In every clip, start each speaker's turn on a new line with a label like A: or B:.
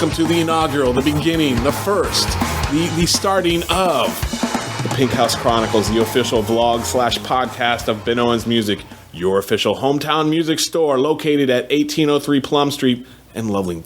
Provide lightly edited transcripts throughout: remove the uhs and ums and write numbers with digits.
A: welcome to the inaugural, the beginning, the first, the starting of the Pink House Chronicles, the official vlog/podcast of Ben Owens Music, your official hometown music store located at 1803 Plum Street in lovely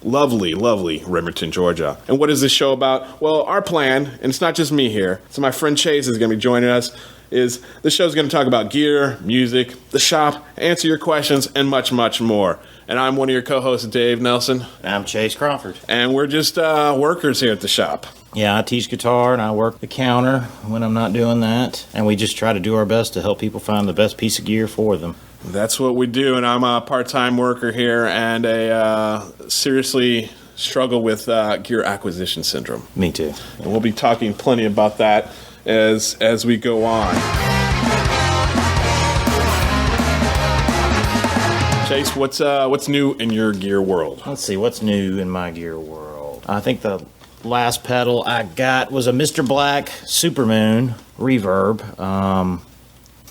A: Rimerton, Georgia. And what is this show about? Well, our plan, and it's not just me here, so my friend Chase is going to be joining us, is the show's going to talk about gear, music, the shop, answer your questions, and much, much more. And I'm one of your co-hosts, Dave Nelson.
B: And I'm Chase Crawford.
A: And we're just workers here at the shop.
B: Yeah, I teach guitar and I work the counter when I'm not doing that. And we just try to do our best to help people find the best piece of gear for them.
A: That's what we do, and I'm a part-time worker here and seriously struggle with gear acquisition syndrome.
B: Me too.
A: And we'll be talking plenty about that as we go on. Chase, what's new in your gear world?
B: Let's see, what's new in my gear world? I think the last pedal I got was a Mr. Black Supermoon reverb.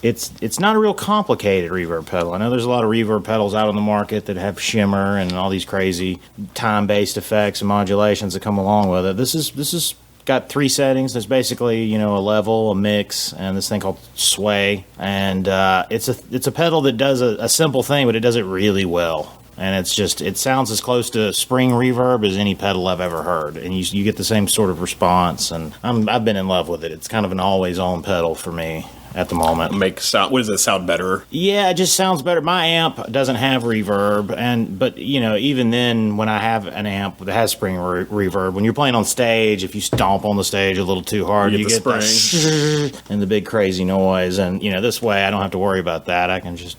B: It's not a real complicated reverb pedal. I know there's a lot of reverb pedals out on the market that have shimmer and all these crazy time-based effects and modulations that come along with it. This is got 3 settings. There's basically, a level, a mix, and this thing called sway. And it's a pedal that does a simple thing, but it does it really well. And it sounds as close to spring reverb as any pedal I've ever heard. And you get the same sort of response. And I've been in love with it. It's kind of an always-on pedal for me at the moment.
A: What does it sound better?
B: Yeah, it just sounds better. My amp doesn't have reverb, but even then, when I have an amp that has spring reverb, when you're playing on stage, if you stomp on the stage a little too hard, you get the spring and the big crazy noise. And this way, I don't have to worry about that. I can just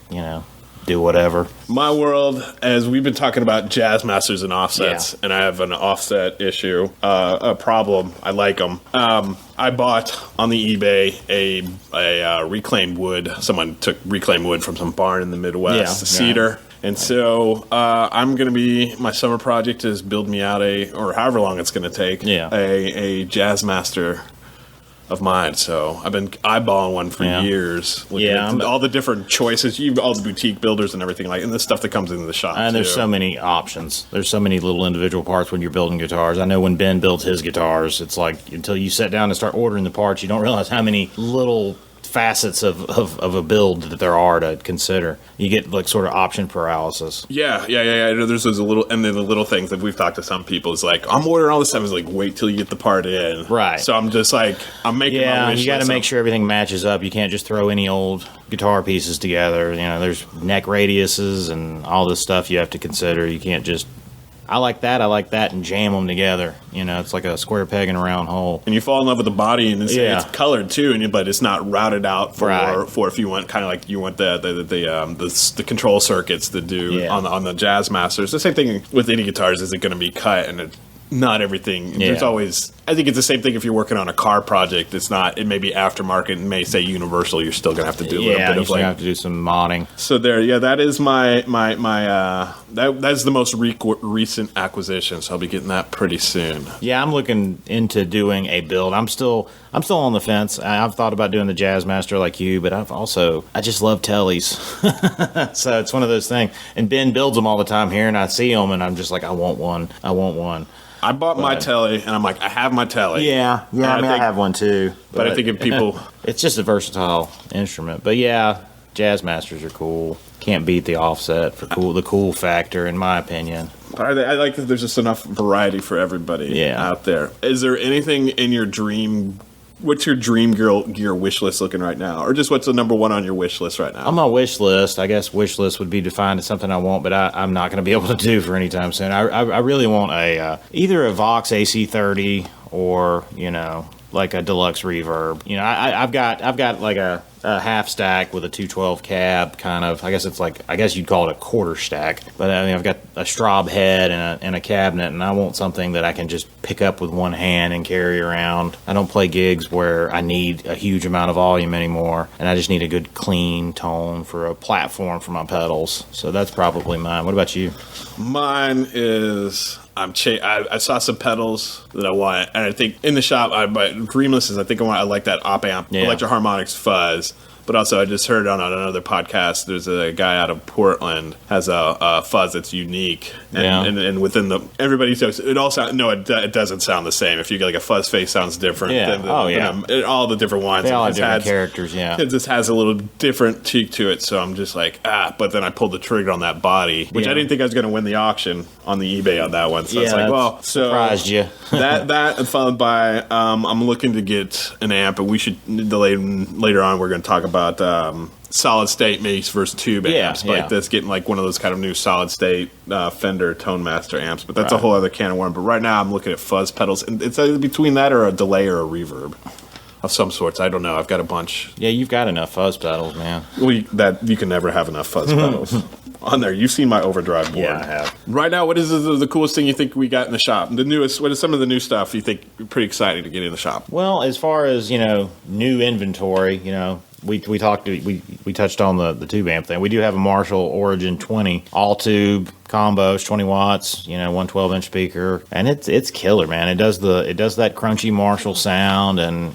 B: do whatever.
A: My world, as we've been talking about jazz masters and offsets, and I have an offset issue, a problem. I like them. I bought on the eBay a reclaimed wood. Someone took reclaimed wood from some barn in the Midwest, cedar. And so I'm going to be, my summer project is build me out or however long it's going to take, a jazz master of mine. So I've been eyeballing one for years. Looking at all the different choices, all the boutique builders and everything and the stuff that comes into the shop.
B: And there's so many options. There's so many little individual parts when you're building guitars. I know when Ben builds his guitars, it's like until you sit down and start ordering the parts, you don't realize how many little facets of a build that there are to consider. You get sort of option paralysis.
A: Yeah. There's those little, and then the little things that we've talked to some people. It's like, I'm ordering all this stuff. It's like, wait till you get the part in.
B: Right.
A: So I'm just like, I'm making my wish
B: you got to
A: list.
B: make sure everything matches up. You can't just throw any old guitar pieces together. There's neck radiuses and all this stuff you have to consider. You can't just, I like that, and jam them together. It's like a square peg in a round hole.
A: And you fall in love with the body, and it's colored too, but it's not routed out for if you want kind of like you want the control circuits to do on the Jazz Masters. The same thing with any guitars. Is it going to be cut and not everything. There's always. I think it's the same thing if you're working on a car project. It's not. It may be aftermarket. It may say Universal. You're still gonna have to do a little bit of
B: have to do some modding.
A: So there. Yeah, that is my that's the most recent acquisition. So I'll be getting that pretty soon.
B: Yeah, I'm looking into doing a build. I'm still on the fence. I've thought about doing the Jazz Master like you, but I just love tellies. So it's one of those things. And Ben builds them all the time here, and I see them, and I'm just like, I want one.
A: I bought my telly, and I'm like, I have my telly.
B: Yeah. I have one too.
A: But I think if people...
B: It's just a versatile instrument. But yeah, Jazz Masters are cool. Can't beat the offset for the cool factor, in my opinion.
A: But I like that there's just enough variety for everybody out there. Is there anything in your dream... What's your dream gear wish list looking right now? Or just what's the number one on your wish list right now?
B: On my wish list, I guess wish list would be defined as something I want, but I'm not going to be able to do for any time soon. I really want either a Vox AC30 or, like a deluxe reverb. I've got like a half stack with a 212 cab kind of. I guess you'd call it a quarter stack. But I've got a Straub head and a cabinet, and I want something that I can just pick up with one hand and carry around. I don't play gigs where I need a huge amount of volume anymore, and I just need a good clean tone for a platform for my pedals. So that's probably mine. What about you?
A: Mine is... I saw some pedals that I want, and I think in the shop, Dreamless is. I like that op amp, Electro Harmonics fuzz. But also, I just heard on another podcast, there's a guy out of Portland has a fuzz that's unique, and within everybody says it all sounds. No, it doesn't sound the same. If you get like a fuzz face, sounds different.
B: Yeah.
A: All the different ones.
B: They all have different characters. Yeah.
A: It just has a little different cheek to it. So I'm just like But then I pulled the trigger on that body, which I didn't think I was going to win the auction on the eBay on that one. So it's like, well,
B: surprised you.
A: that followed by I'm looking to get an amp, and we should later on we're going to talk about solid state mix versus tube amps like this, getting like one of those kind of new solid state Fender Tone Master amps, but that's a whole other can of worms. But right now I'm looking at fuzz pedals, and it's either between that or a delay or a reverb of some sorts. I don't know. I've got a bunch.
B: Yeah, you've got enough fuzz pedals, man.
A: That you can never have enough fuzz pedals on there. You've seen my overdrive board.
B: Yeah, I have.
A: Right now, what is the coolest thing you think we got in the shop? What is some of the new stuff you think pretty exciting to get in the shop?
B: Well, as far as new inventory, we touched on the tube amp thing. We do have a Marshall Origin 20 all tube combos, 20 watts, 112-inch speaker, and it's killer, man. It does that crunchy Marshall sound, and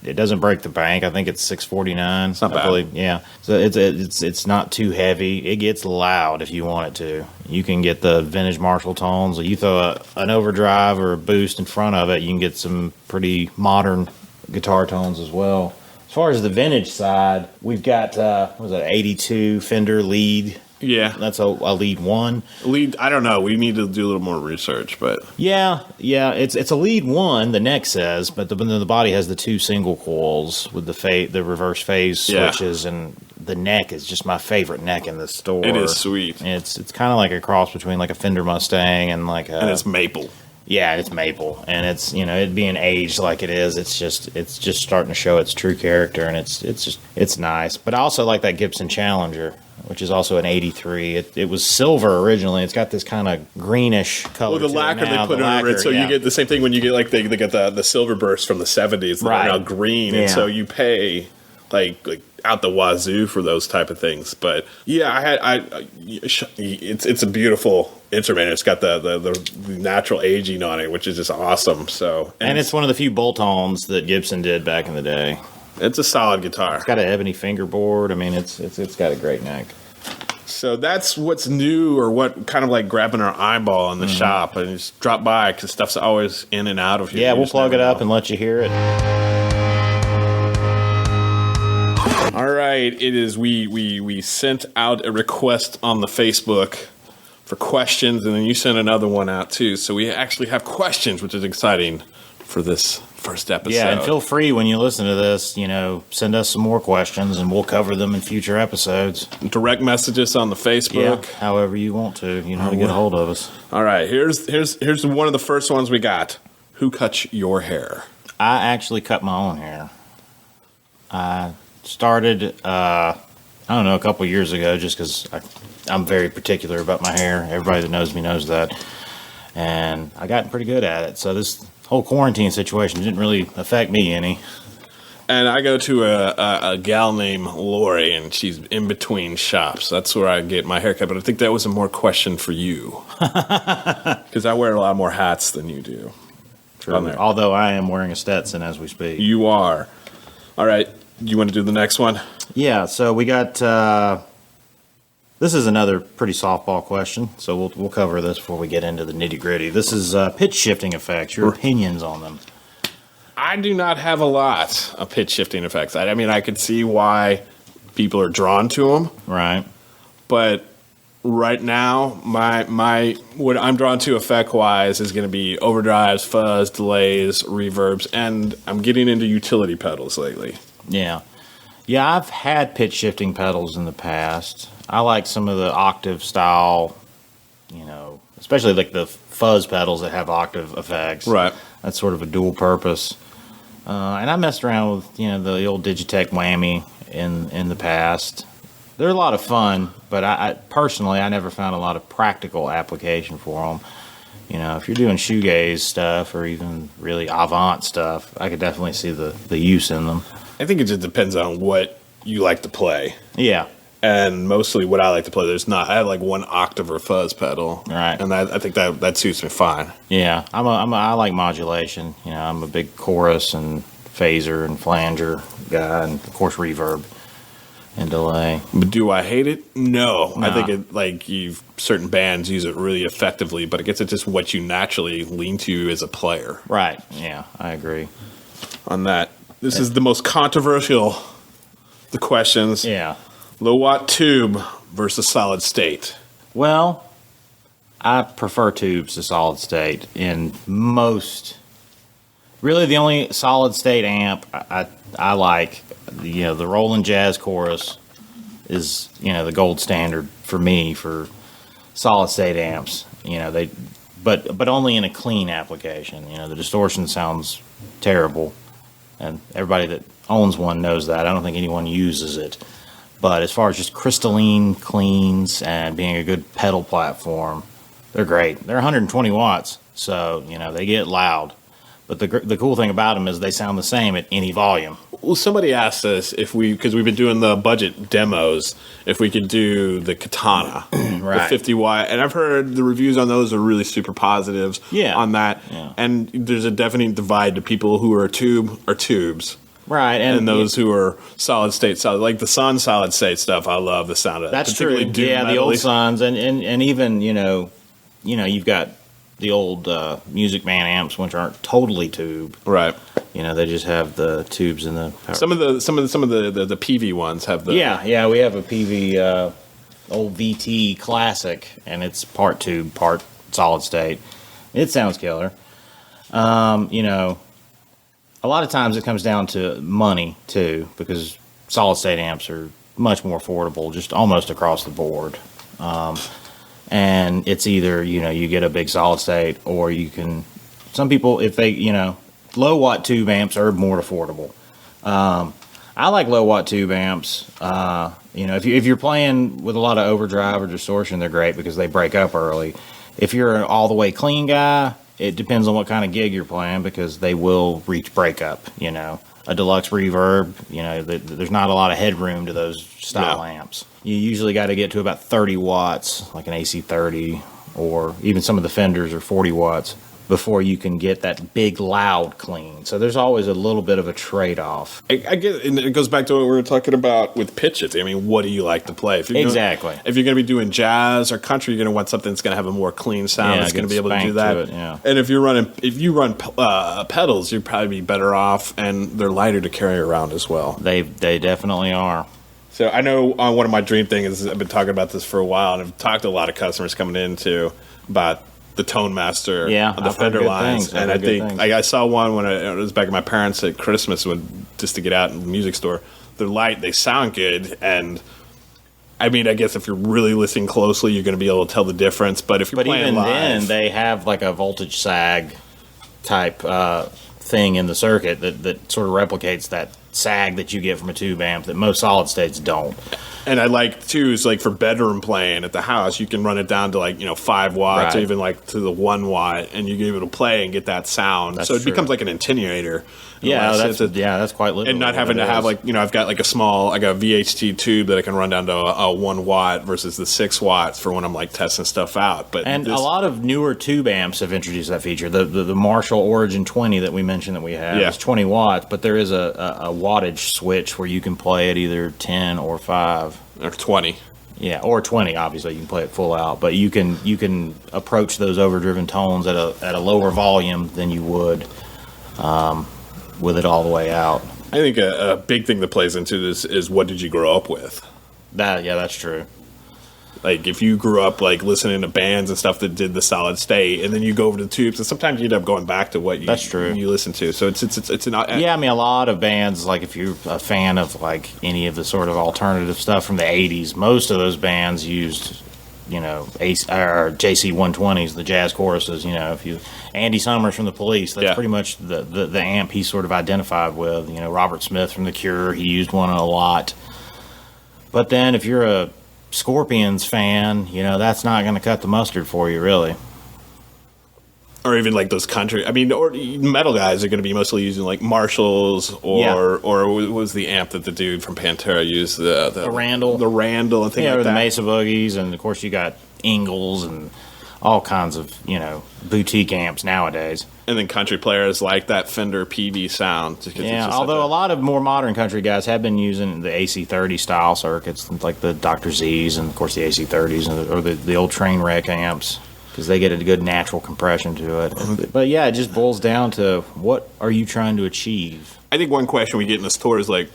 B: it doesn't break the bank. I think it's 649.
A: It's not bad.
B: Believe. Yeah, so it's not too heavy. It gets loud if you want it to. You can get the vintage Marshall tones. You throw an overdrive or a boost in front of it, you can get some pretty modern guitar tones as well. As far as the vintage side, we've got 82 Fender lead.
A: Yeah,
B: that's a lead one.
A: Lead, I don't know. We need to do a little more research, but
B: yeah, it's a lead one. The neck says, but the body has the two single coils with the reverse phase switches, and the neck is just my favorite neck in the store.
A: It is sweet.
B: It's kind of like a cross between like a Fender Mustang and and
A: it's maple.
B: Yeah, it's maple, and it's it being aged like it is. It's just starting to show its true character, and it's nice. But I also like that Gibson Challenger, which is also an 83. It was silver originally. It's got this kind of greenish color.
A: Well, the lacquer they put over it, so you get the same thing when you get like they get the silver burst from the 70s that are now green, and so you pay like out the wazoo for those type of things. But yeah, it's a beautiful instrument. It's got the natural aging on it, which is just awesome. So
B: and it's one of the few bolt-ons that Gibson did back in the day.
A: It's a solid guitar.
B: It's got an ebony fingerboard. I mean, it's got a great neck.
A: So that's what's new, or what kind of like grabbing our eyeball in the shop, and just drop by because stuff's always in and out of here.
B: Yeah, we'll plug it up and let you hear it.
A: All right, it is. We sent out a request on the Facebook for questions, and then you sent another one out too. So we actually have questions, which is exciting for this first episode.
B: Yeah, and feel free when you listen to this, send us some more questions, and we'll cover them in future episodes.
A: Direct message us on the Facebook.
B: Yeah, however you want to. You know how to get a hold of us.
A: All right, here's one of the first ones we got. Who cuts your hair?
B: I actually cut my own hair. I started, a couple years ago, just because I'm very particular about my hair. Everybody that knows me knows that. And I got pretty good at it. So this whole quarantine situation didn't really affect me any.
A: And I go to a gal named Lori, and she's in between shops. That's where I get my haircut. But I think that was a more question for you. Because I wear a lot more hats than you do.
B: True. Although I am wearing a Stetson as we speak.
A: You are. All right. You want to do the next one?
B: Yeah, so we got, this is another pretty softball question, so we'll cover this before we get into the nitty-gritty. This is pitch shifting effects, your opinions on them.
A: I do not have a lot of pitch shifting effects. I mean, I could see why people are drawn to them.
B: Right.
A: But right now, my what I'm drawn to effect-wise is going to be overdrives, fuzz, delays, reverbs, and I'm getting into utility pedals lately.
B: Yeah, I've had pitch shifting pedals in the past. I like some of the octave style, especially like the fuzz pedals that have octave effects.
A: Right.
B: That's sort of a dual purpose. And I messed around with, the old Digitech whammy in the past. They're a lot of fun, but I personally never found a lot of practical application for them. If you're doing shoegaze stuff or even really avant stuff, I could definitely see the use in them.
A: I think it just depends on what you like to play.
B: Yeah.
A: And mostly what I like to play, I have like one octave or fuzz pedal.
B: Right.
A: And I think that suits me fine.
B: Yeah. I like modulation. I'm a big chorus and phaser and flanger guy, and of course reverb and delay.
A: But do I hate it? No.
B: Nah.
A: I think it certain bands use it really effectively, but I guess it's just what you naturally lean to as a player.
B: Right. Yeah, I agree.
A: On that, this is the most controversial. The questions.
B: Yeah.
A: Low watt tube versus solid state.
B: Well, I prefer tubes to solid state in most. Really, the only solid state amp I like, the Roland Jazz Chorus is, the gold standard for me for solid state amps. But only in a clean application. The distortion sounds terrible, and everybody that owns one knows that. I don't think anyone uses it. But as far as just crystalline cleans and being a good pedal platform, they're great. They're 120 watts, so they get loud. But the cool thing about them is they sound the same at any volume.
A: Well, somebody asked us because we've been doing the budget demos, if we could do the Katana,
B: Right.
A: the 50 watt, and I've heard the reviews on those are really super positives.
B: Yeah.
A: On that,
B: Yeah.
A: And there's a definite divide to people who are tubes.
B: Right,
A: And those who are solid state, like the Sun solid state stuff, I love the sound of that.
B: that's true.
A: Particularly doom
B: Yeah, the
A: metal-y.
B: old Suns, and even you've got the old Music Man amps, which aren't totally tube.
A: Right.
B: They just have the tubes in the power.
A: Some of the PV ones have the
B: Yeah, we have a PV old VT Classic, and it's part tube, part solid state. It sounds killer. A lot of times it comes down to money too, because solid state amps are much more affordable, just almost across the board. And it's either you get a big solid state, or you can. Some people, if they low watt tube amps are more affordable. I like low watt tube amps. If you're playing with a lot of overdrive or distortion, they're great because they break up early. If you're an all the way clean guy, it depends on what kind of gig you're playing, because they will reach breakup. A deluxe reverb, there's not a lot of headroom to those style amps. You usually got to get to about 30 watts, like an AC30, or even some of the Fenders are 40 watts, before you can get that big, loud clean. So there's always a little bit of a trade-off.
A: I get, and it goes back to what we were talking about with pitches. I mean, what do you like to play? If you're
B: Exactly.
A: If you're going to be doing jazz or country, you're going to want something that's going to have a more clean sound. That's going to be able to do that. And if you run pedals, you'd probably be better off, and they're lighter to carry around as well.
B: They definitely are.
A: So I know on one of my dream things, I've been talking about this for a while, and I've talked to a lot of customers coming in too about the Tone Master on the Fender lines. And I think I saw one when I was back at my parents at Christmas, just to get out in the music store. They're light, they sound good, and I mean, I guess if you're really listening closely, you're going to be able to tell the difference. But if you're playing
B: even
A: live,
B: then, they have like a voltage sag type thing in the circuit that sort of replicates that sag that you get from a tube amp that most solid states don't.
A: And I like too is like for bedroom playing at the house, you can run it down to 5 watts, or even to the 1 watt, and you can be able to play and get that sound.
B: That's
A: so it
B: true.
A: becomes like an attenuator.
B: Yeah, that's quite literally.
A: And not having to have I've got a VHT tube that I can run down to a 1 watt versus the 6 watts for when I'm testing stuff out. But
B: a lot of newer tube amps have introduced that feature. The Marshall Origin 20 that we mentioned that we have is 20 watts, but there is a wattage switch where you can play at either 10 or 5
A: or 20.
B: Yeah, or 20. Obviously, you can play it full out, but you can approach those overdriven tones at a lower volume than you would with it all the way out.
A: I think a big thing that plays into this is what did you grow up with?
B: That's true.
A: Like if you grew up listening to bands and stuff that did the solid state, and then you go over to the tubes, and sometimes you end up going back to what you listen to. So it's an
B: I mean, a lot of bands, if you're a fan of any of the sort of alternative stuff from the 80s, most of those bands used JC 120s, the jazz choruses. Andy Summers from the Police, that's pretty much the amp he sort of identified with. Robert Smith from The Cure, he used one a lot. But then if you're a Scorpions fan, that's not going to cut the mustard for you, really.
A: Or even those country. I mean, or metal guys are going to be mostly using Marshalls or what was the amp that the dude from Pantera used? The
B: Randall.
A: The Randall and things like that.
B: Or the Mesa Boogies, and of course you got Ingalls and all kinds of, boutique amps nowadays.
A: And then country players like that Fender PV sound.
B: Yeah, although a lot of more modern country guys have been using the AC30 style circuits, like the Dr. Z's and, of course, the AC30s or the old train wreck amps, because they get a good natural compression to it. But, yeah, it just boils down to what are you trying to achieve?
A: I think one question we get in the store is like,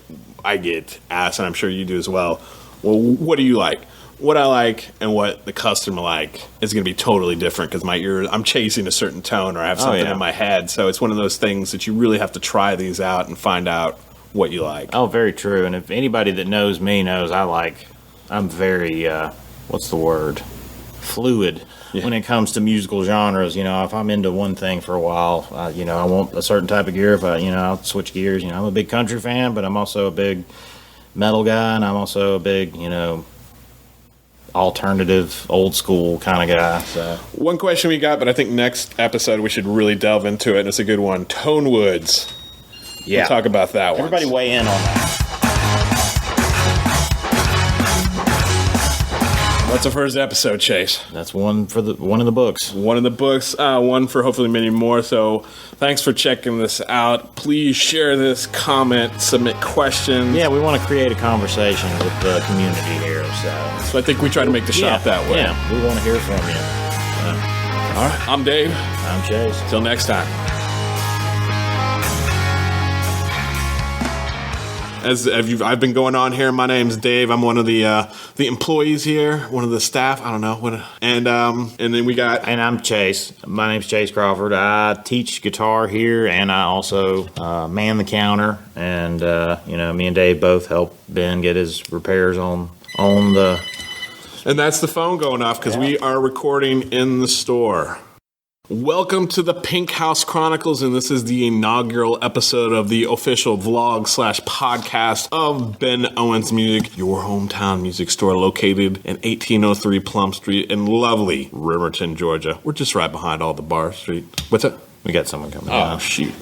A: I get asked, and I'm sure you do as well, what do you like? What I like and what the customer like is going to be totally different because my ears, I'm chasing a certain tone or I have something in my head. So it's one of those things that you really have to try these out and find out what you like.
B: Oh, very true. And if anybody that knows me knows I'm very, what's the word? Fluid when it comes to musical genres. If I'm into one thing for a while, I want a certain type of gear. If I'll switch gears. I'm a big country fan, but I'm also a big metal guy, and I'm also a big, alternative, old school kind of guy. So
A: one question we got, but I think next episode we should really delve into it, and it's a good one. Tone woods.
B: Yeah,
A: we'll talk about that one.
B: Everybody weigh in on that.
A: What's the first episode, Chase?
B: That's one in the books.
A: One in the books. One for hopefully many more. So thanks for checking this out. Please share this, comment, submit questions.
B: Yeah, we want to create a conversation with the community here.
A: So I think we try to make the shop that way.
B: Yeah, we want to hear from you.
A: All right. I'm Dave.
B: I'm Chase.
A: Till next time. I've been going on here. My name's Dave. I'm one of the employees here, one of the staff. I don't know. And then we got.
B: And I'm Chase. My name's Chase Crawford. I teach guitar here, and I also man the counter. And me and Dave both help Ben get his repairs on the.
A: And that's the phone going off because we are recording in the store. Welcome to the Pink House Chronicles, and this is the inaugural episode of the official vlog/podcast of Ben Owens Music, your hometown music store located in 1803 Plum Street in lovely Riverton, Georgia. We're just right behind all the bar street. What's up?
B: We got someone coming.
A: Oh, shoot.